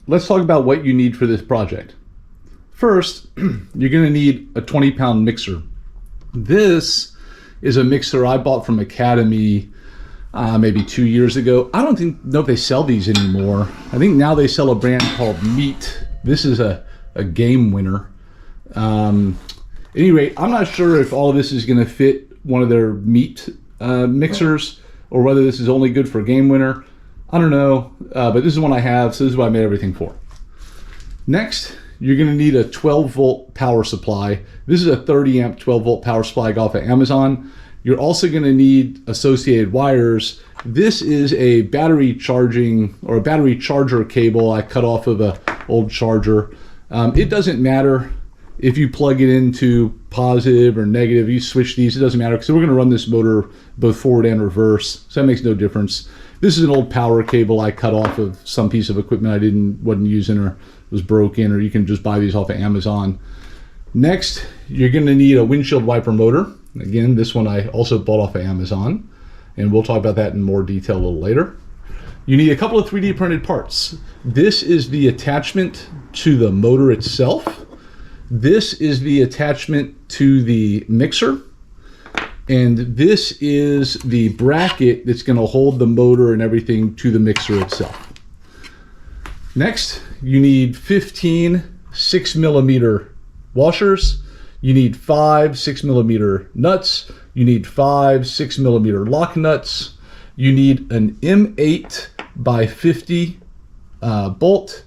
let's talk about what you need for this project. First, you're going to need a 20-pound mixer. This is a mixer I bought from Academy maybe 2 years ago. I don't know if they sell these anymore. I think now they sell a brand called Meat. This is a game winner. At any rate, I'm not sure if all of this is going to fit one of their Meat mixers or whether this is only good for game winner. I don't know, but this is one I have, so this is what I made everything for. Next, you're going to need a 12-volt power supply. This is a 30-amp 12-volt power supply I got off of Amazon. You're also going to need associated wires. This is a battery charging or a battery charger cable I cut off of an old charger. It doesn't matter if you plug it into positive or negative. You switch these, it doesn't matter, because we're going to run this motor both forward and reverse, so that makes no difference. This is an old power cable I cut off of some piece of equipment I wasn't using or was broken, or you can just buy these off of Amazon. Next, you're going to need a windshield wiper motor. Again, this one I also bought off of Amazon, and we'll talk about that in more detail a little later. You need a couple of 3D printed parts. This is the attachment to the motor itself. This is the attachment to the mixer. And this is the bracket that's going to hold the motor and everything to the mixer itself. Next, you need 15 6mm washers. You need 5 6mm nuts. You need 5 6mm lock nuts. You need an M8 by 50 bolt.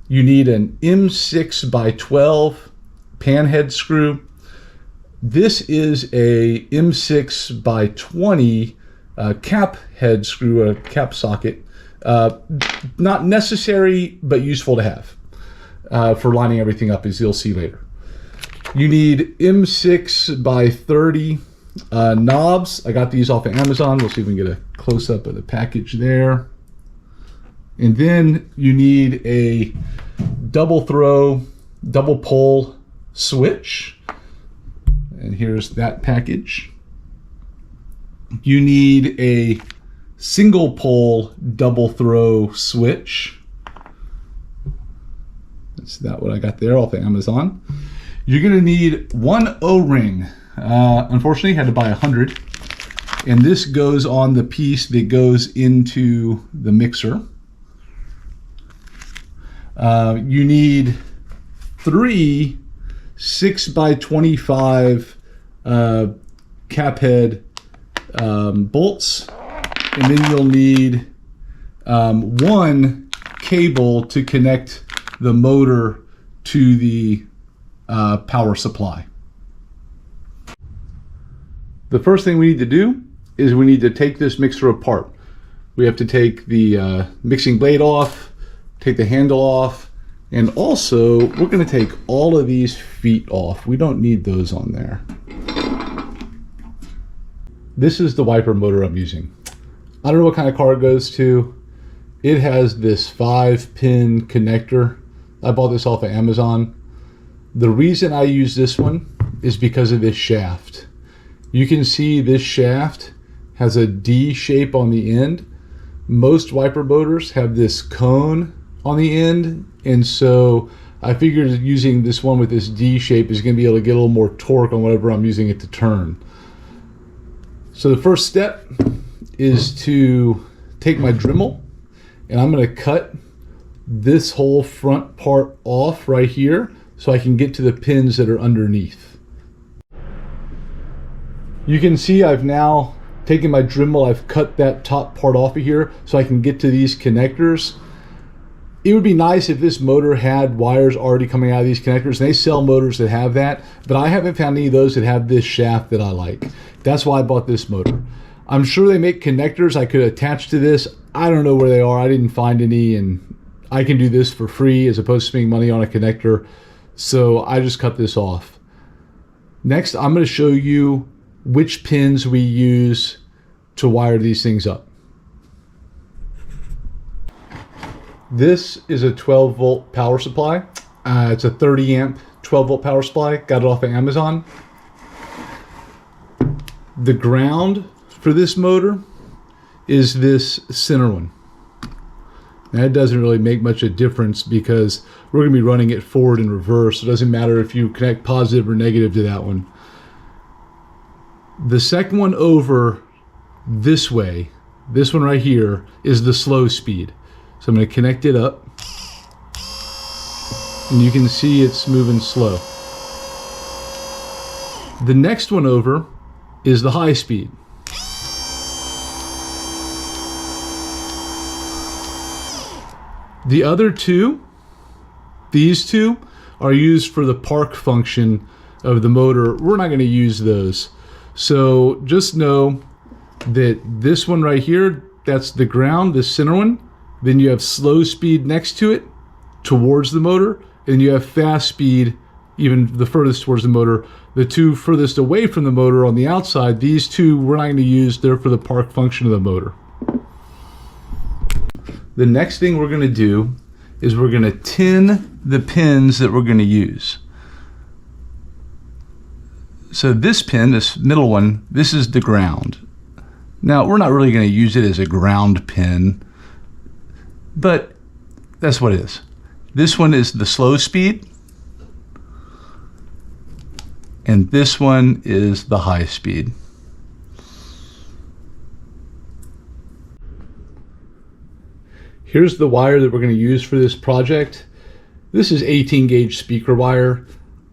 You need an M6 by 12 panhead screw. This is a M6 by 20 cap head screw, a cap socket. Not necessary, but useful to have for lining everything up, as you'll see later. You need M6 by 30 knobs. I got these off of Amazon. We'll see if we can get a close-up of the package there. And then you need a double throw, double pole switch. And here's that package. You need a single pole double throw switch. That's that what I got there off of Amazon. You're gonna need one O-ring. Unfortunately, I had to buy 100. And this goes on the piece that goes into the mixer. You need 3 6 by 25 cap head bolts, and then you'll need 1 cable to connect the motor to the power supply. The first thing we need to do is we need to take this mixer apart. We have to take the mixing blade off, take the handle off, and also we're going to take all of these feet off. We don't need those on there. This is the wiper motor I'm using. I don't know what kind of car it goes to. It has this 5-pin connector. I bought this off of Amazon. The reason I use this one is because of this shaft. You can see this shaft has a D shape on the end. Most wiper motors have this cone on the end, and so I figured using this one with this D shape is going to be able to get a little more torque on whatever I'm using it to turn. So the first step is to take my Dremel, and I'm going to cut this whole front part off right here so I can get to the pins that are underneath. You can see I've now taken my Dremel, I've cut that top part off of here so I can get to these connectors. It would be nice if this motor had wires already coming out of these connectors. They sell motors that have that, but I haven't found any of those that have this shaft that I like. That's why I bought this motor. I'm sure they make connectors I could attach to this. I don't know where they are. I didn't find any, and I can do this for free as opposed to spending money on a connector. So I just cut this off. Next, I'm going to show you which pins we use to wire these things up. This is a 12-volt power supply. It's a 30-amp 12-volt power supply. Got it off of Amazon. The ground for this motor is this center one. And that doesn't really make much a difference because we're going to be running it forward and reverse. It doesn't matter if you connect positive or negative to that one. The second one over this way, this one right here, is the slow speed. So I'm going to connect it up. And you can see it's moving slow. The next one over is the high speed. The other two, these two, are used for the park function of the motor. We're not going to use those. So just know that this one right here, that's the ground, this center one. Then you have slow speed next to it towards the motor. And you have fast speed even the furthest towards the motor. The two furthest away from the motor on the outside, these two we're not going to use. They're for the park function of the motor. The next thing we're going to do is we're going to tin the pins that we're going to use. So this pin, this middle one, this is the ground. Now we're not really going to use it as a ground pin, but that's what it is. This one is the slow speed, and this one is the high speed. Here's the wire that we're going to use for this project. This is 18 gauge speaker wire.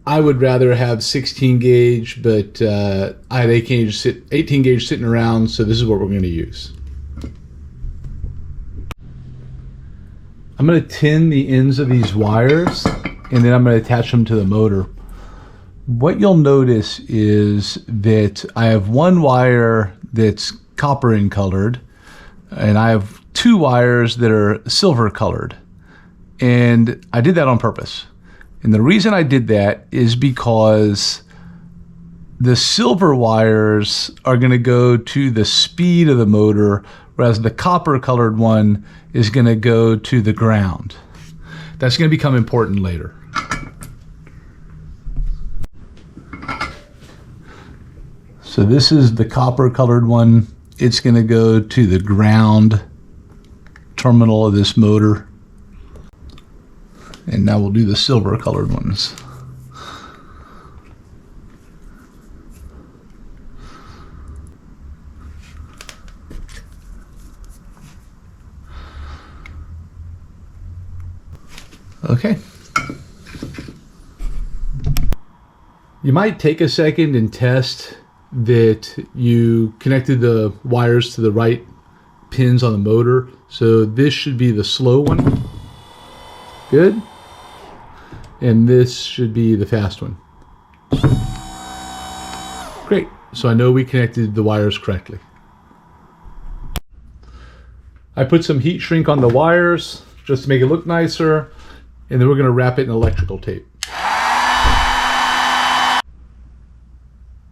I would rather have 16 gauge, but I had 18 gauge sitting around, so this is what we're going to use. I'm going to tin the ends of these wires, and then I'm going to attach them to the motor. What you'll notice is that I have one wire that's copper in colored, and I have two wires that are silver colored. And I did that on purpose. And the reason I did that is because the silver wires are going to go to the speed of the motor, whereas the copper colored one is going to go to the ground. That's going to become important later. So this is the copper colored one. It's going to go to the ground terminal of this motor. And now we'll do the silver colored ones. Okay. You might take a second and test that you connected the wires to the right pins on the motor. So this should be the slow one. Good. And this should be the fast one. Great. So I know we connected the wires correctly. I put some heat shrink on the wires just to make it look nicer. And then we're going to wrap it in electrical tape.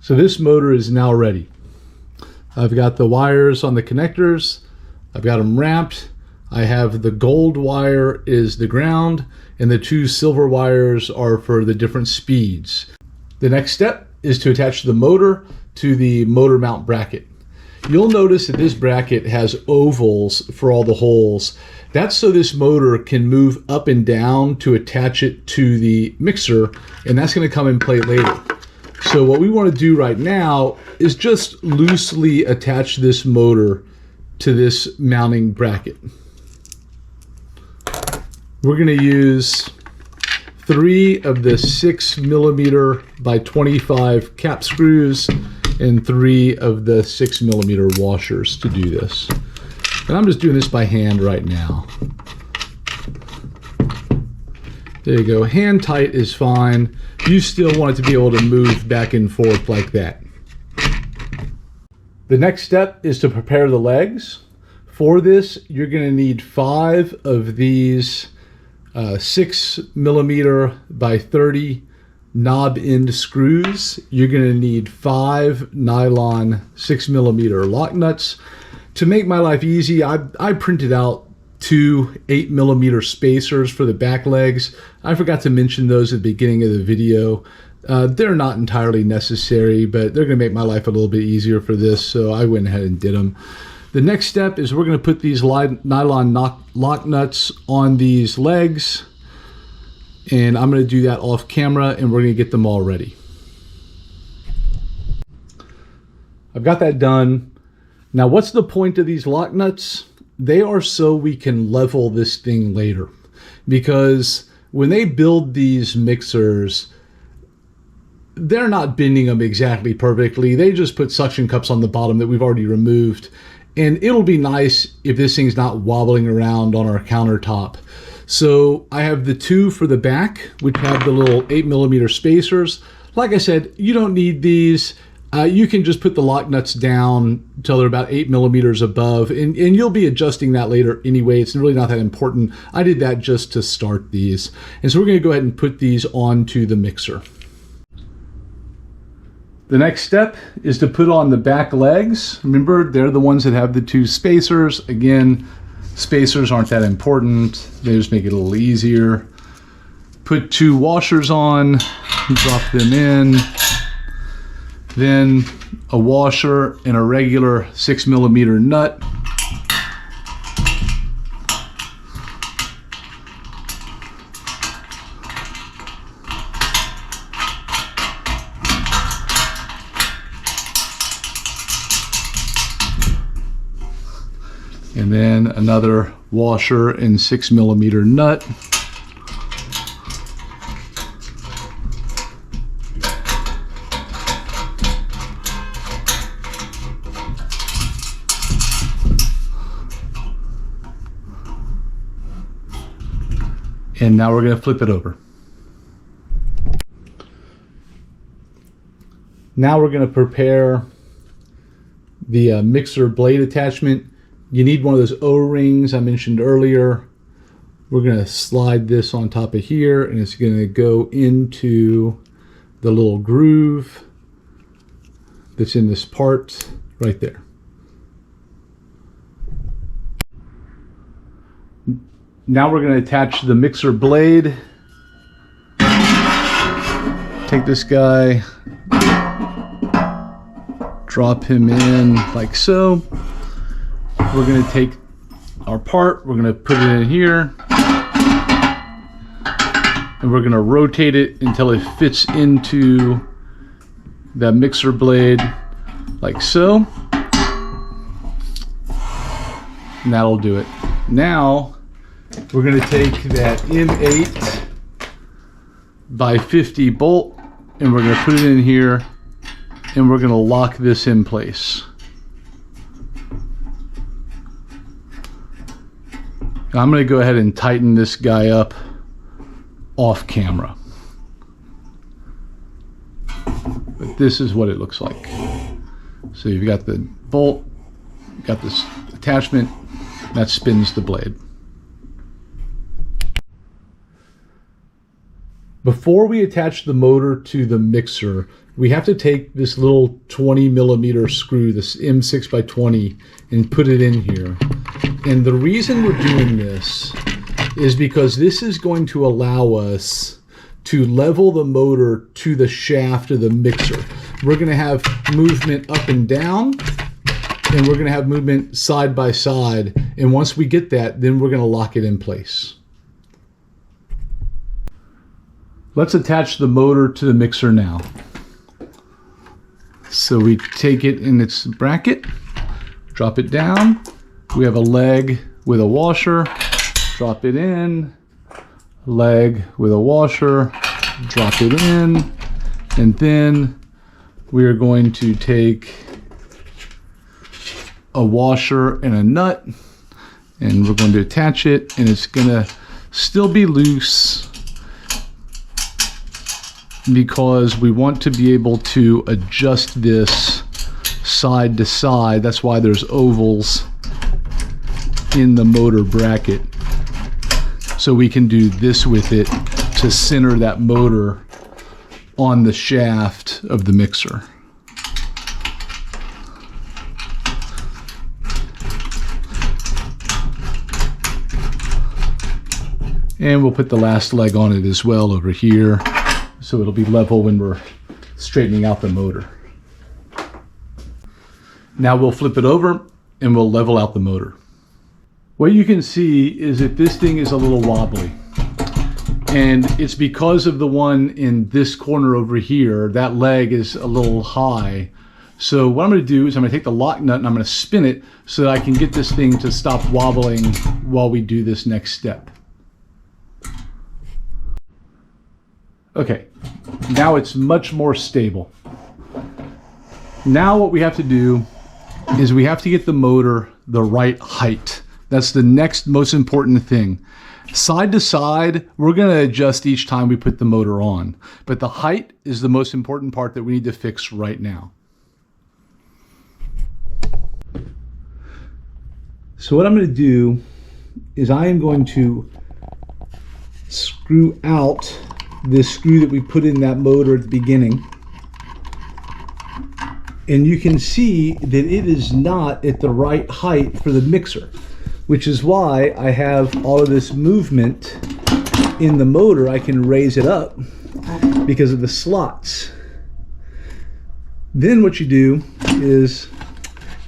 So this motor is now ready. I've got the wires on the connectors. I've got them wrapped. I have the gold wire is the ground, and the two silver wires are for the different speeds. The next step is to attach the motor to the motor mount bracket. You'll notice that this bracket has ovals for all the holes. That's so this motor can move up and down to attach it to the mixer, and that's going to come in play later. So what we want to do right now is just loosely attach this motor to this mounting bracket. We're going to use 3 of the 6mm by 25 cap screws and 3 of the 6mm washers to do this. And I'm just doing this by hand right now. There you go. Hand tight is fine. You still want it to be able to move back and forth like that. The next step is to prepare the legs. For this, you're going to need 5 of these 6mm by 30 knob end screws. You're going to need 5 nylon 6mm lock nuts. To make my life easy, I printed out 2 8mm spacers for the back legs. I forgot to mention those at the beginning of the video. They're not entirely necessary, but they're going to make my life a little bit easier for this, so I went ahead and did them. The next step is we're going to put these nylon lock nuts on these legs, and I'm going to do that off camera, and we're going to get them all ready. I've got that done. Now, what's the point of these lock nuts? They are so we can level this thing later, because when they build these mixers, they're not bending them exactly perfectly. They just put suction cups on the bottom that we've already removed. And it'll be nice if this thing's not wobbling around on our countertop. So I have the two for the back, which have the little 8mm spacers. Like I said, you don't need these. You can just put the lock nuts down until they're about 8mm above, and you'll be adjusting that later anyway. It's really not that important. I did that just to start these. And so we're going to go ahead and put these onto the mixer. The next step is to put on the back legs. Remember, they're the ones that have the two spacers. Again, spacers aren't that important. They just make it a little easier. Put two washers on, drop them in. Then a washer and a regular 6mm nut. And then another washer and 6mm nut. And now we're going to flip it over. Now we're going to prepare the mixer blade attachment. You need one of those O-rings I mentioned earlier. We're going to slide this on top of here, and it's going to go into the little groove that's in this part right there. Now we're going to attach the mixer blade. Take this guy, drop him in like so. We're going to take our part, we're going to put it in here, and we're going to rotate it until it fits into the mixer blade like so. And that'll do it. Now we're going to take that M8 by 50 bolt, and we're going to put it in here, and we're going to lock this in place. I'm going to go ahead and tighten this guy up off camera. But this is what it looks like. So you've got the bolt, got this attachment, that spins the blade. Before we attach the motor to the mixer, we have to take this little 20mm screw, this M6x20, and put it in here. And the reason we're doing this is because this is going to allow us to level the motor to the shaft of the mixer. We're going to have movement up and down, and we're going to have movement side by side. And once we get that, then we're going to lock it in place. Let's attach the motor to the mixer now. So we take it in its bracket, drop it down. We have a leg with a washer, drop it in, leg with a washer, drop it in, and then we are going to take a washer and a nut, and we're going to attach it, and it's going to still be loose because we want to be able to adjust this side to side. That's why there's ovals in the motor bracket, so we can do this with it to center that motor on the shaft of the mixer. And we'll put the last leg on it as well over here, so it'll be level when we're straightening out the motor. Now we'll flip it over and we'll level out the motor. What you can see is that this thing is a little wobbly. And it's because of the one in this corner over here. That leg is a little high. So what I'm going to do is I'm going to take the lock nut and I'm going to spin it so that I can get this thing to stop wobbling while we do this next step. Okay, now it's much more stable. Now what we have to do is we have to get the motor the right height. That's the next most important thing. Side to side, we're going to adjust each time we put the motor on. But the height is the most important part that we need to fix right now. So what I'm going to do is I am going to screw out this screw that we put in that motor at the beginning. And you can see that it is not at the right height for the mixer, which is why I have all of this movement in the motor. I can raise it up because of the slots. Then what you do is,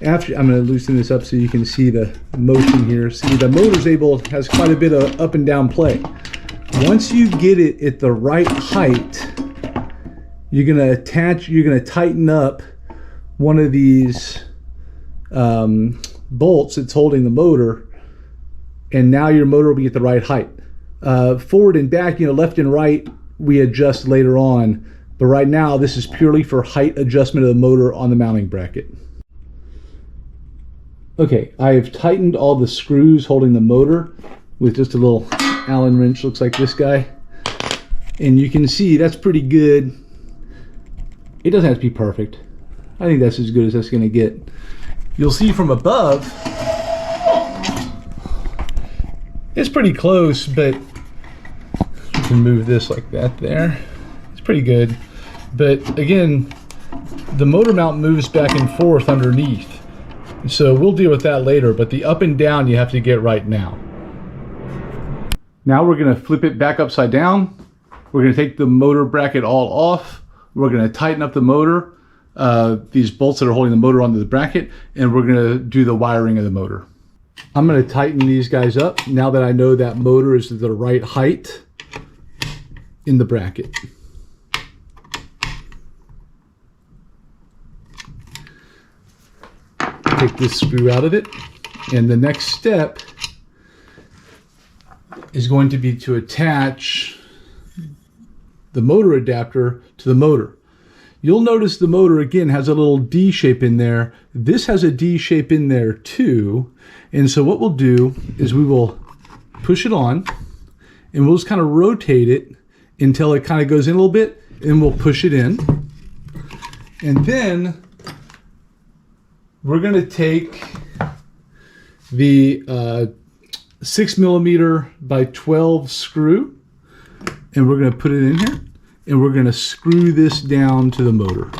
after I'm going to loosen this up so you can see the motion here. See, the motor's has quite a bit of up and down play. Once you get it at the right height, you're going to tighten up one of these bolts that's holding the motor, and now your motor will be at the right height. Forward and back, left and right, we adjust later on, but right now this is purely for height adjustment of the motor on the mounting bracket. Okay, I have tightened all the screws holding the motor with just a little Allen wrench, looks like this guy, and you can see that's pretty good. It doesn't have to be perfect. I think that's as good as that's going to get. You'll see from above, it's pretty close, but you can move this like that there. It's pretty good. But again, the motor mount moves back and forth underneath. So we'll deal with that later, but the up and down you have to get right now. Now we're going to flip it back upside down. We're going to take the motor bracket all off. We're going to tighten up the motor, these bolts that are holding the motor onto the bracket, and we're going to do the wiring of the motor. I'm going to tighten these guys up now that I know that motor is the right height in the bracket. Take this screw out of it, and the next step is going to be to attach the motor adapter to the motor. You'll notice the motor again has a little D shape in there. This has a D shape in there too. And so what we'll do is we will push it on and we'll just kind of rotate it until it kind of goes in a little bit, and we'll push it in. And then we're going to take the 6mm by 12 screw, and we're going to put it in here, and we're going to screw this down to the motor.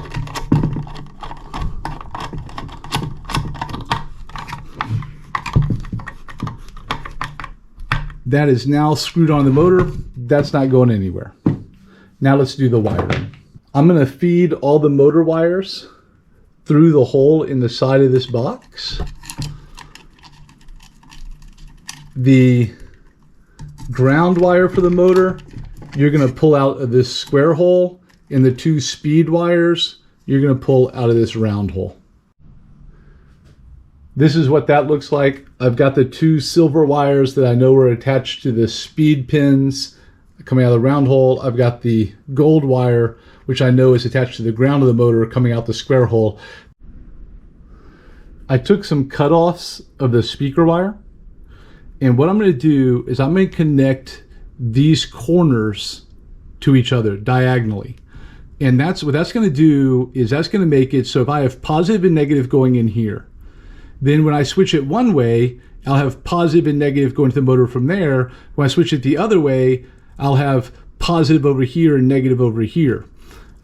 That is now screwed on the motor. That's not going anywhere. Now let's do the wiring. I'm going to feed all the motor wires through the hole in the side of this box. The ground wire for the motor, you're going to pull out of this square hole, and the two speed wires, you're going to pull out of this round hole. This is what that looks like. I've got the two silver wires that I know are attached to the speed pins coming out of the round hole. I've got the gold wire, which I know is attached to the ground of the motor coming out the square hole. I took some cutoffs of the speaker wire, and what I'm going to do is I'm going to connect these corners to each other diagonally. And that's what that's going to do, is that's going to make it so if I have positive and negative going in here, then when I switch it one way, I'll have positive and negative going to the motor from there. When I switch it the other way, I'll have positive over here and negative over here.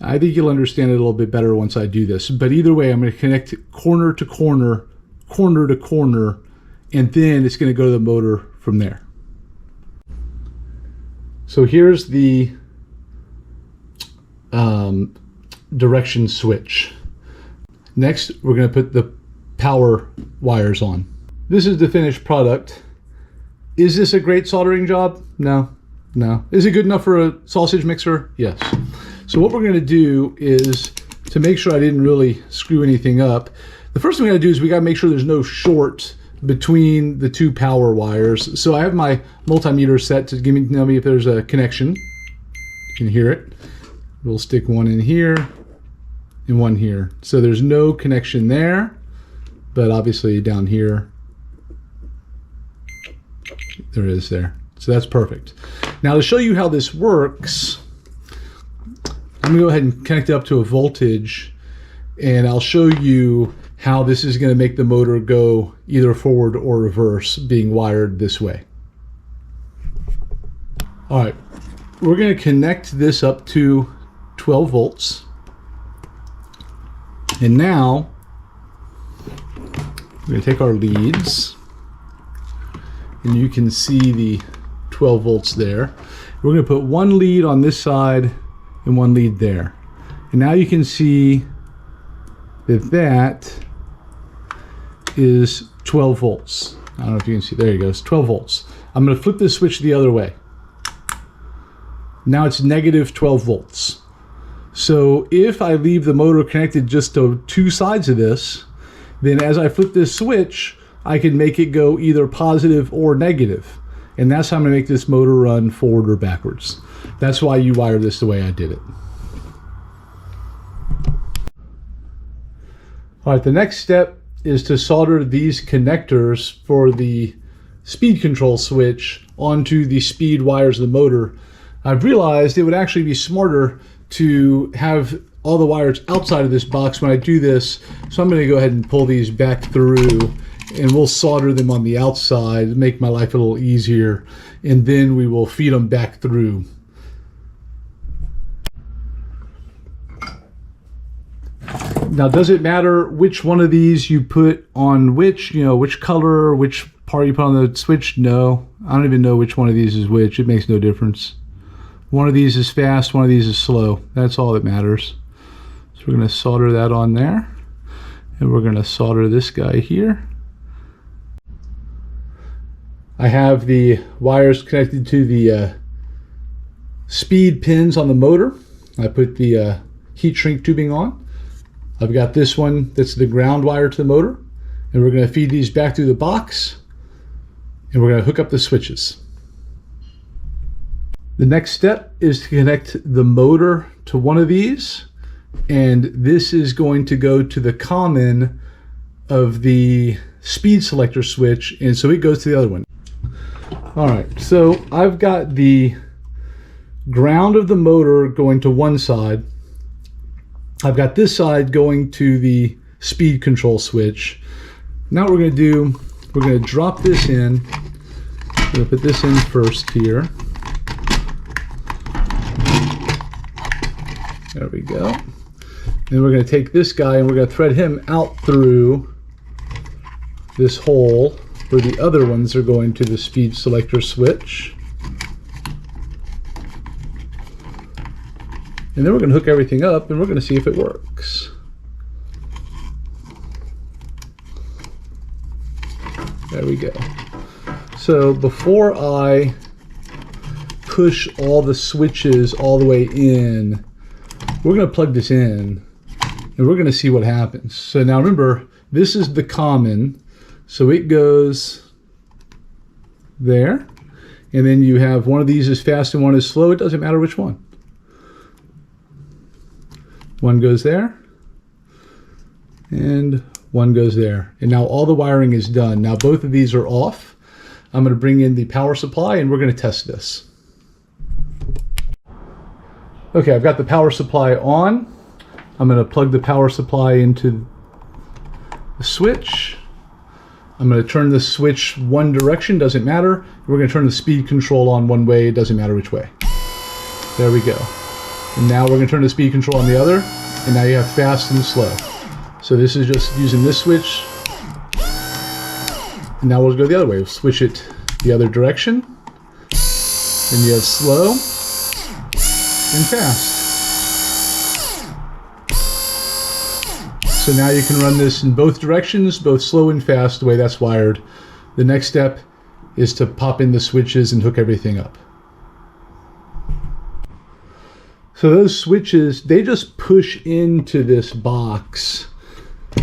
I think you'll understand it a little bit better once I do this. But either way, I'm going to connect corner to corner, corner to corner, and then it's going to go to the motor from there. So here's the direction switch. Next, we're going to put the power wires on. This is the finished product. Is this a great soldering job? No. No. Is it good enough for a sausage mixer? Yes. So what we're going to do is, to make sure I didn't really screw anything up, the first thing we got to do is we got to make sure there's no short between the two power wires. So I have my multimeter set to tell me if there's a connection. You can hear it. We'll stick one in here and one here. So there's no connection there, but obviously down here, there is there. So that's perfect. Now to show you how this works, I'm gonna go ahead and connect it up to a voltage, and I'll show you how this is going to make the motor go either forward or reverse being wired this way. All right, we're going to connect this up to 12 volts. And now we're going to take our leads, and you can see the 12 volts there. We're going to put one lead on this side and one lead there. And now you can see that is 12 volts. I don't know if you can see, there you go, it's 12 volts. I'm going to flip this switch the other way. Now it's negative 12 volts. So if I leave the motor connected just to two sides of this, then as I flip this switch, I can make it go either positive or negative. And that's how I'm going to make this motor run forward or backwards. That's why you wire this the way I did it. All right, the next step is to solder these connectors for the speed control switch onto the speed wires of the motor. I've realized it would actually be smarter to have all the wires outside of this box when I do this. So I'm going to go ahead and pull these back through, and we'll solder them on the outside to make my life a little easier. And then we will feed them back through. Now, does it matter which one of these you put on which, which color, which part you put on the switch? No, I don't even know which one of these is which. It makes no difference. One of these is fast, one of these is slow. That's all that matters. So we're going to solder that on there. And we're going to solder this guy here. I have the wires connected to the speed pins on the motor. I put the heat shrink tubing on. I've got this one that's the ground wire to the motor, and we're going to feed these back through the box, and we're going to hook up the switches. The next step is to connect the motor to one of these, and this is going to go to the common of the speed selector switch, and so it goes to the other one. All right, so I've got the ground of the motor going to one side. I've got this side going to the speed control switch. Now what we're going to do, we're going to drop this in. I'm going to put this in first here. There we go. Then we're going to take this guy and we're going to thread him out through this hole where the other ones are going to the speed selector switch. And then we're going to hook everything up and we're going to see if it works. There we go. So before I push all the switches all the way in, we're going to plug this in and we're going to see what happens. So now remember, this is the common. So it goes there. And then you have one of these is fast and one is slow. It doesn't matter which one. One goes there, and one goes there. And now all the wiring is done. Now both of these are off. I'm going to bring in the power supply, and we're going to test this. Okay, I've got the power supply on. I'm going to plug the power supply into the switch. I'm going to turn the switch one direction, doesn't matter. We're going to turn the speed control on one way, it doesn't matter which way. There we go. And now we're going to turn the speed control on the other, and now you have fast and slow. So this is just using this switch. And now we'll go the other way. We'll switch it the other direction. Then you have slow and fast. So So now you can run this in both directions, both slow and fast, the way that's wired. The next step is to pop in the switches and hook everything up. So those switches, they just push into this box. I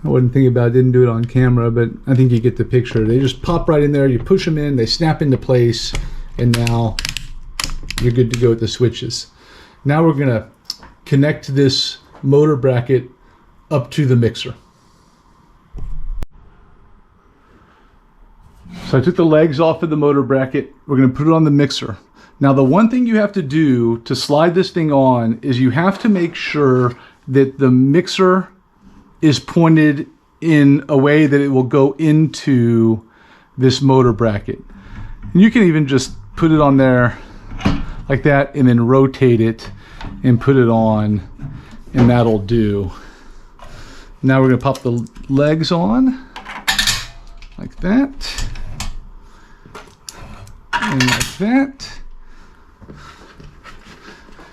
wasn't thinking about it, didn't do it on camera, but I think you get the picture. They just pop right in there, you push them in, they snap into place, and now you're good to go with the switches. Now we're gonna connect this motor bracket up to the mixer. So I took the legs off of the motor bracket. We're gonna put it on the mixer. Now the one thing you have to do to slide this thing on is you have to make sure that the mixer is pointed in a way that it will go into this motor bracket. And you can even just put it on there like that and then rotate it and put it on, and that'll do. Now we're gonna pop the legs on like that and like that.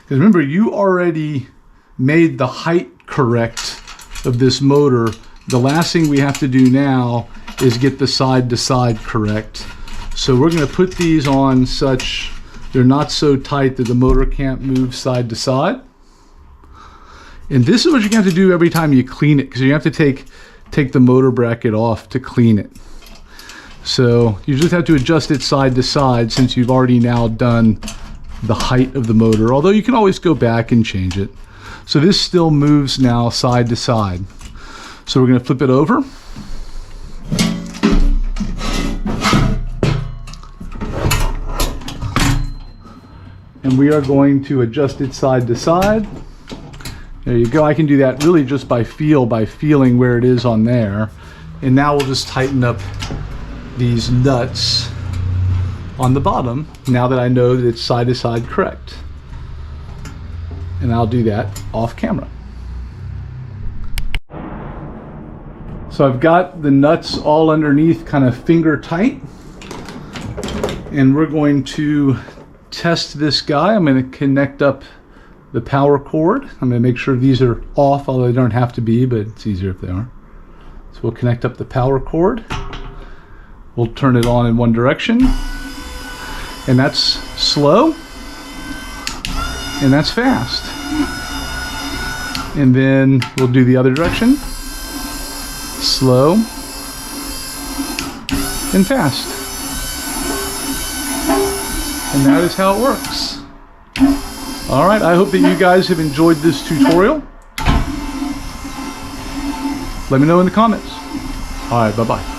Because remember, you already made the height correct of this motor. The last thing we have to do now is get the side to side correct. So we're going to put these on such they're not so tight that the motor can't move side to side. And this is what you're going to have to do every time you clean it, because you have to take the motor bracket off to clean it. So you just have to adjust it side to side since you've already now done the height of the motor, although you can always go back and change it. So this still moves now side to side. So we're going to flip it over. And we are going to adjust it side to side. There you go. I can do that really just by feeling where it is on there. And now we'll just tighten up these nuts on the bottom now that I know that it's side to side correct. And I'll do that off camera. So I've got the nuts all underneath kind of finger tight, and we're going to test this guy. I'm going to connect up the power cord. I'm going to make sure these are off, although they don't have to be, but it's easier if they are. So we'll connect up the power cord. We'll turn it on in one direction, and that's slow, and that's fast. And then we'll do the other direction, slow and fast. And that is how it works. All right, I hope that you guys have enjoyed this tutorial. Let me know in the comments. All right, bye-bye.